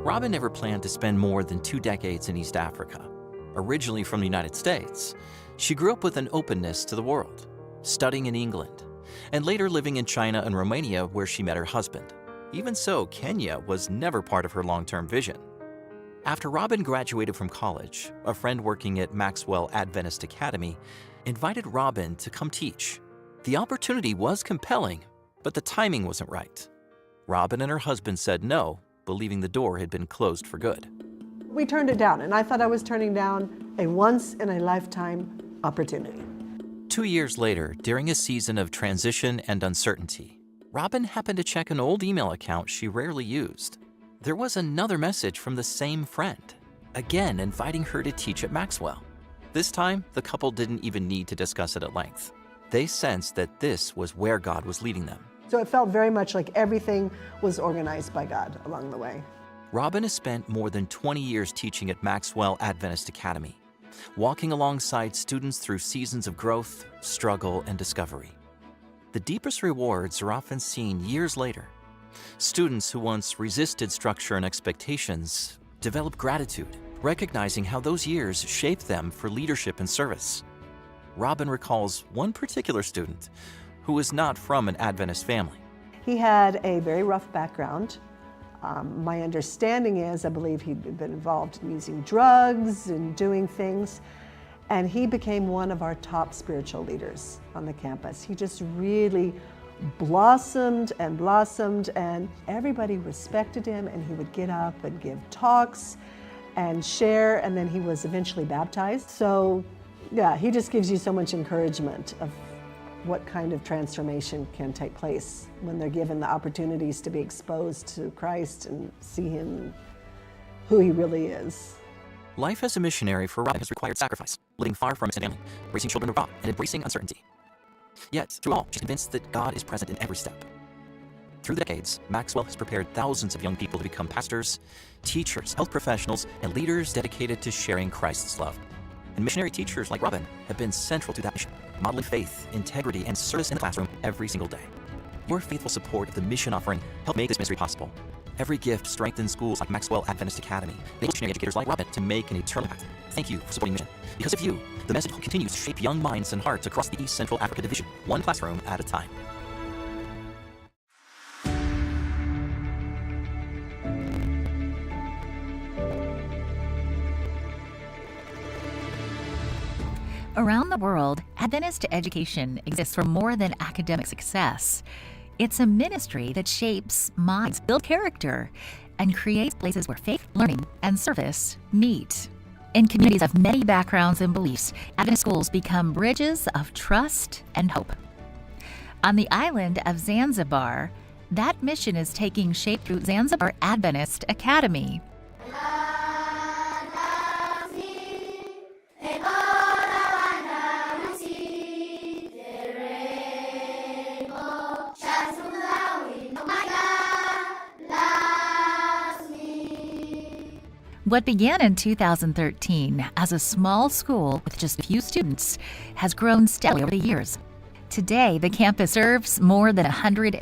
Robin never planned to spend more than 2 decades in East Africa. Originally from the United States, she grew up with an openness to the world, studying in England, and later living in China and Romania where she met her husband. Even so, Kenya was never part of her long-term vision. After Robin graduated from college, a friend working at Maxwell Adventist Academy invited Robin to come teach. The opportunity was compelling, but the timing wasn't right. Robin and her husband said no, believing the door had been closed for good. We turned it down, and I thought I was turning down a once-in-a-lifetime opportunity. 2 years later, during a season of transition and uncertainty, Robin happened to check an old email account she rarely used. There was another message from the same friend, again inviting her to teach at Maxwell. This time, the couple didn't even need to discuss it at length. They sensed that this was where God was leading them. So it felt very much like everything was organized by God along the way. Robin has spent more than 20 years teaching at Maxwell Adventist Academy, walking alongside students through seasons of growth, struggle, and discovery. The deepest rewards are often seen years later. Students who once resisted structure and expectations develop gratitude, recognizing how those years shaped them for leadership and service. Robin recalls one particular student who was not from an Adventist family. He had a very rough background. My understanding is, I believe he'd been involved in using drugs and doing things, and he became one of our top spiritual leaders on the campus. He just really blossomed, and everybody respected him, and he would get up and give talks and share, and then he was eventually baptized. So yeah, he just gives you so much encouragement of what kind of transformation can take place when they're given the opportunities to be exposed to Christ and see him who he really is. Life as a missionary for Robin has required sacrifice, living far from his family, raising children abroad, and embracing uncertainty. Yet, through all, she's convinced that God is present in every step. Through the decades, Maxwell has prepared thousands of young people to become pastors, teachers, health professionals, and leaders dedicated to sharing Christ's love. And missionary teachers like Robin have been central to that mission, modeling faith, integrity, and service in the classroom every single day. Your faithful support of the mission offering helped make this ministry possible. Every gift strengthens schools like Maxwell Adventist Academy, enabling missionary educators like Robin to make an eternal impact. Thank you for supporting mission. Because of you, the message continues to shape young minds and hearts across the East Central Africa Division, one classroom at a time. Around the world, Adventist education exists for more than academic success. It's a ministry that shapes minds, builds character, and creates places where faith, learning, and service meet. In communities of many backgrounds and beliefs, Adventist schools become bridges of trust and hope. On the island of Zanzibar, that mission is taking shape through Zanzibar Adventist Academy. What began in 2013 as a small school with just a few students has grown steadily over the years. Today, the campus serves more than 100